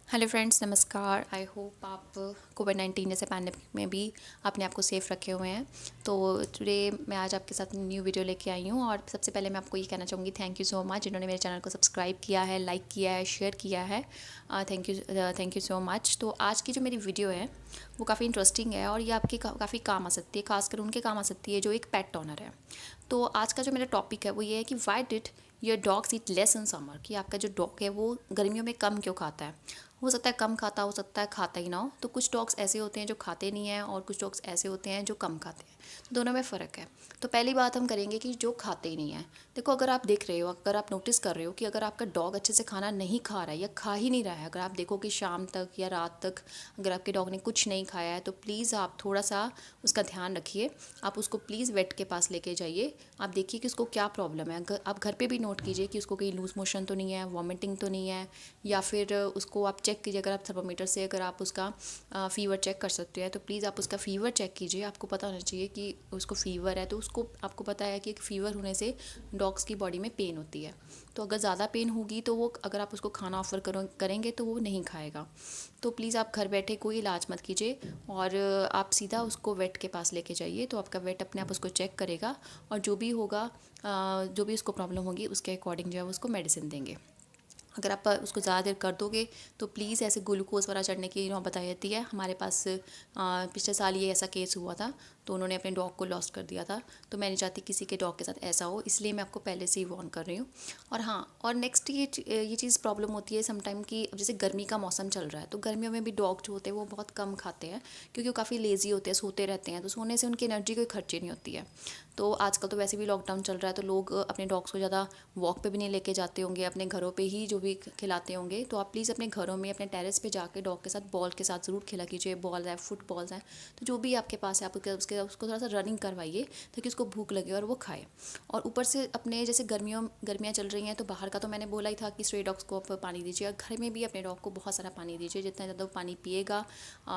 Hello friends, नमस्कार। I hope आप कोविड-19 जैसे पैंडेमिक में भी अपने आप को सेफ़ रखे हुए हैं। तो टुडे मैं आज आपके साथ न्यू वीडियो लेके आई हूँ और सबसे पहले मैं आपको ये कहना चाहूँगी, थैंक यू सो मच जिन्होंने मेरे चैनल को सब्सक्राइब किया है, लाइक किया है, शेयर किया है। Thank you so much. तो आज की जो मेरी वीडियो है वो काफ़ी इंटरेस्टिंग है और ये आपके काफ़ी काम आ सकती है, खासकर उनके काम आ सकती है जो एक पेट ओनर है। तो आज का जो मेरा टॉपिक है वो ये है कि why did your dogs eat less in summer, कि आपका जो डॉग है वो गर्मियों में कम क्यों खाता है। हो सकता है कम खाता, हो सकता है खाता ही ना हो। तो कुछ डॉग्स ऐसे होते हैं जो खाते नहीं हैं और कुछ डॉग्स ऐसे होते हैं जो कम खाते हैं। तो दोनों में फ़र्क है। तो पहली बात हम करेंगे कि जो खाते ही नहीं हैं। देखो, अगर आप देख रहे हो, अगर आप नोटिस कर रहे हो कि अगर आपका डॉग अच्छे से खाना नहीं खा रहा है या खा ही नहीं रहा है, अगर आप देखो कि शाम तक या रात तक अगर आपके डॉग ने कुछ नहीं खाया है, तो प्लीज़ आप थोड़ा सा उसका ध्यान रखिए। आप उसको प्लीज़ वेट के पास लेके जाइए। आप देखिए कि उसको क्या प्रॉब्लम है। आप घर पे भी नोट कीजिए कि उसको कहीं लूज़ मोशन तो नहीं है, वॉमिटिंग तो नहीं है, या फिर उसको आप चेक कीजिए। अगर आप थर्मामीटर से अगर आप उसका फ़ीवर चेक कर सकते हैं तो प्लीज़ आप उसका फ़ीवर चेक कीजिए। आपको पता होना चाहिए कि उसको फ़ीवर है, तो उसको आपको पता है कि फ़ीवर होने से डॉग्स की बॉडी में पेन होती है। तो अगर ज़्यादा पेन होगी तो वो, अगर आप उसको खाना ऑफ़र करेंगे तो वो नहीं खाएगा। तो प्लीज़ आप घर बैठे कोई इलाज मत कीजिए और आप सीधा उसको वेट के पास लेके जाइए। तो आपका वेट अपने आप उसको चेक करेगा और जो भी होगा, जो भी उसको प्रॉब्लम होगी उसके अकॉर्डिंग जो है उसको मेडिसिन देंगे। अगर आप उसको ज़्यादा देर कर दोगे तो प्लीज़ ऐसे ग्लूकोज़ वगैरह चढ़ने की नौबत आ जाती है। हमारे पास पिछले साल ये ऐसा केस हुआ था, तो उन्होंने अपने डॉग को लॉस्ट कर दिया था। तो मैं नहीं चाहती किसी के डॉग के साथ ऐसा हो, इसलिए मैं आपको पहले से ही वार्न कर रही हूँ। और हाँ, और नेक्स्ट ये चीज़ प्रॉब्लम होती है समटाइम कि अब जैसे गर्मी का मौसम चल रहा है, तो गर्मियों में भी डॉग जो होते हैं वो बहुत कम खाते हैं, क्योंकि वो काफ़ी लेज़ी होते हैं, सोते रहते हैं। तो सोने से उनकी एनर्जी कोई खर्ची नहीं होती है। तो आजकल तो वैसे भी लॉकडाउन चल रहा है, तो लोग अपने डॉग्स को ज़्यादा वॉक पे भी नहीं लेके जाते होंगे, अपने घरों पे ही जो भी खिलाते होंगे। तो आप प्लीज़ अपने घरों में, अपने टेरेस पे जाके डॉग के साथ, बॉल के साथ ज़रूर खिला कीजिए। बॉल है, फुटबॉल्स हैं, तो जो भी आपके पास है आप उसको थोड़ा सा रनिंग करवाइए ताकि उसको भूख लगे और वो खाए। और ऊपर से अपने जैसे गर्मियाँ चल रही हैं, तो बाहर का तो मैंने बोला ही था कि स्ट्रे डॉग्स को आप पानी दीजिए, और घर में भी अपने डॉग को बहुत सारा पानी दीजिए। जितना ज़्यादा वो पानी पिएगा,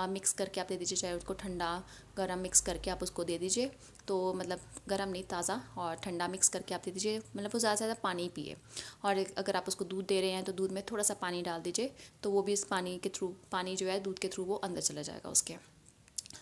मिक्स करके आप दे दीजिए, चाहे उसको ठंडा गर्म मिक्स करके आप उसको दे दीजिए। तो मतलब गर्म नहीं, ताज़ा और ठंडा मिक्स करके आप दे दीजिए। मतलब वो ज़्यादा से ज़्यादा पानी पिए। और अगर आप उसको दूध दे रहे हैं तो दूध में थोड़ा सा पानी डाल दीजिए, तो वो भी इस पानी के थ्रू, पानी जो है दूध के थ्रू वो अंदर चला जाएगा उसके।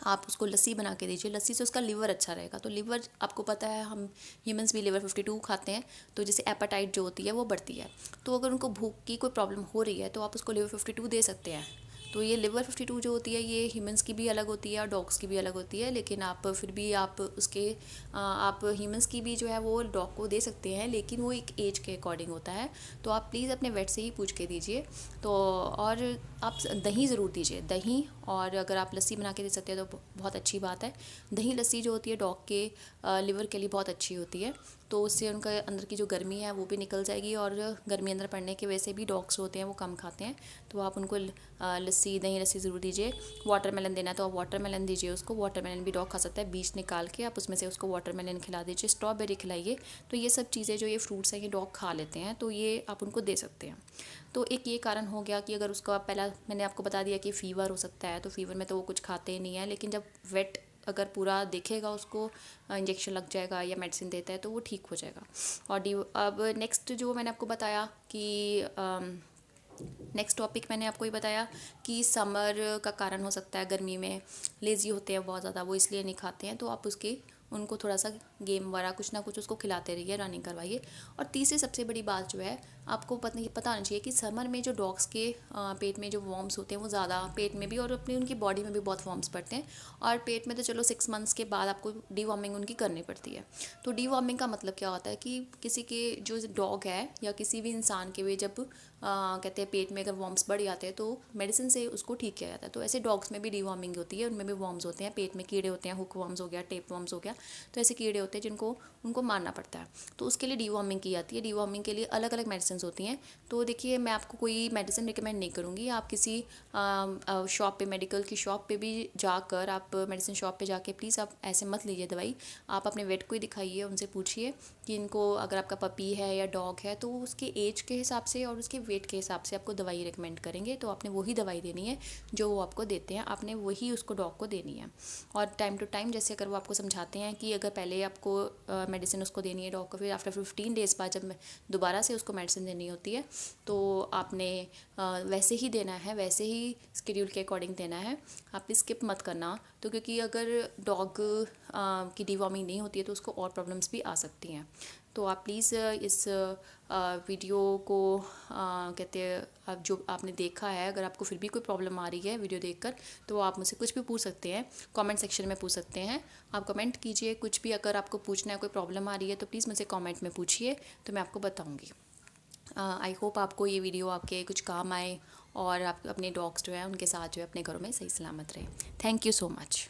आप उसको लस्सी बना के दीजिए, लस्सी से उसका लिवर अच्छा रहेगा। तो लिवर, आपको पता है हम ह्यूमंस भी लिवर 52 खाते हैं, तो जैसे एपेटाइट जो होती है वो बढ़ती है। तो अगर उनको भूख की कोई प्रॉब्लम हो रही है तो आप उसको लिवर 52 दे सकते हैं। तो ये लिवर 52 जो होती है ये ह्यूमंस की भी अलग होती है और डॉग्स की भी अलग होती है, लेकिन आप फिर भी आप उसके आप ह्यूमंस की भी जो है वो डॉग को दे सकते हैं, लेकिन वो एक एज के अकॉर्डिंग होता है। तो आप प्लीज़ अपने वेट से ही पूछ के दीजिए। तो और आप दही ज़रूर दीजिए, दही। और अगर आप लस्सी बना के दे सकते हैं तो बहुत अच्छी बात है। दही लस्सी जो होती है डॉग के लिवर के लिए बहुत अच्छी होती है। तो उससे उनका अंदर की जो गर्मी है वो भी निकल जाएगी, और गर्मी अंदर पड़ने की वजह से भी डॉग्स होते हैं वो कम खाते हैं। तो आप उनको लस्सी, दही लस्सी ज़रूर दीजिए। वाटरमेलन देना है तो आप वाटरमेलन दीजिए उसको। वाटरमेलन भी डॉग खा सकता है, बीज निकाल के आप उसमें से उसको वाटरमेलन खिला दीजिए। स्ट्रॉबेरी खिलाइए। तो ये सब चीज़ें, जो ये फ्रूट्स हैं, ये डॉग खा लेते हैं, तो ये आप उनको दे सकते हैं। तो एक ये कारण हो गया कि अगर उसका, पहला मैंने आपको बता दिया कि फ़ीवर हो सकता है, तो फ़ीवर में तो वो कुछ खाते ही नहीं है। लेकिन जब वेट अगर पूरा देखेगा, उसको इंजेक्शन लग जाएगा या मेडिसिन देता है तो वो ठीक हो जाएगा। और अब नेक्स्ट जो मैंने आपको बताया कि नेक्स्ट टॉपिक मैंने आपको ये बताया कि समर का कारण हो सकता है, गर्मी में लेज़ी होते हैं बहुत ज़्यादा, वो इसलिए नहीं खाते हैं। तो आप उसके, उनको थोड़ा सा गेम वगैरह कुछ ना कुछ उसको खिलाते रहिए, रनिंग करवाइए। और तीसरी सबसे बड़ी बात जो है, आपको पता होना चाहिए कि समर में जो डॉग्स के पेट में जो वॉर्म्स होते हैं वो ज़्यादा, पेट में भी और अपनी उनकी बॉडी में भी बहुत वॉर्म्स पड़ते हैं। और पेट में तो चलो 6 मंथ्स के बाद आपको डीवॉर्मिंग उनकी करनी पड़ती है। तो डीवॉर्मिंग का मतलब क्या होता है कि किसी के जो डॉग है या किसी भी इंसान के वे जब कहते हैं पेट में अगर वॉर्म्स बढ़ जाते हैं तो मेडिसिन से उसको ठीक किया जाता है। तो ऐसे डॉग्स में भी डीवॉर्मिंग होती है, उनमें भी वॉर्म्स होते हैं, पेट में कीड़े होते हैं, हुक वॉर्म्स हो गया, टेप वॉर्म्स हो गया। तो ऐसे कीड़े होते हैं जिनको, उनको मारना पड़ता है। तो उसके लिए डीवॉर्मिंग की जाती है। डीवॉर्मिंग के लिए अलग अलग मेडिसिन होती हैं। तो देखिए, मैं आपको कोई मेडिसिन रिकमेंड नहीं करूँगी। आप किसी शॉप पे, मेडिकल की शॉप पे भी जाकर, आप मेडिसिन शॉप पे जाके प्लीज़ आप ऐसे मत लीजिए दवाई। आप अपने वेट को ही दिखाइए, उनसे पूछिए कि इनको, अगर आपका पपी है या डॉग है, तो उसके एज के हिसाब से और उसके वेट के हिसाब से आपको दवाई रिकमेंड करेंगे। तो आपने वही दवाई देनी है जो वो आपको देते हैं, आपने वही उसको डॉग को देनी है। और टाइम टू टाइम, जैसे अगर वो आपको समझाते हैं कि अगर पहले आप आपको मेडिसिन उसको देनी है डॉग को, फिर आफ्टर 15 डेज़ बाद जब दोबारा से उसको मेडिसिन देनी होती है तो आपने वैसे ही देना है, वैसे ही स्केड्यूल के अकॉर्डिंग देना है। आप स्किप मत करना, तो क्योंकि अगर डॉग की डिवॉर्मिंग नहीं होती है तो उसको और प्रॉब्लम्स भी आ सकती हैं। तो आप प्लीज़ इस वीडियो को कहते हैं, आप जो आपने देखा है, अगर आपको फिर भी कोई प्रॉब्लम आ रही है वीडियो देखकर तो आप मुझसे कुछ भी पूछ सकते हैं, कमेंट सेक्शन में पूछ सकते हैं। आप कमेंट कीजिए, कुछ भी अगर आपको पूछना है, कोई प्रॉब्लम आ रही है तो प्लीज़ मुझे कमेंट में पूछिए, तो मैं आपको बताऊँगी। आई होप आपको ये वीडियो आपके कुछ काम आए और आप अपने डॉग्स जो हैं उनके साथ जो है अपने घरों में सही सलामत रहें। Thank you so much.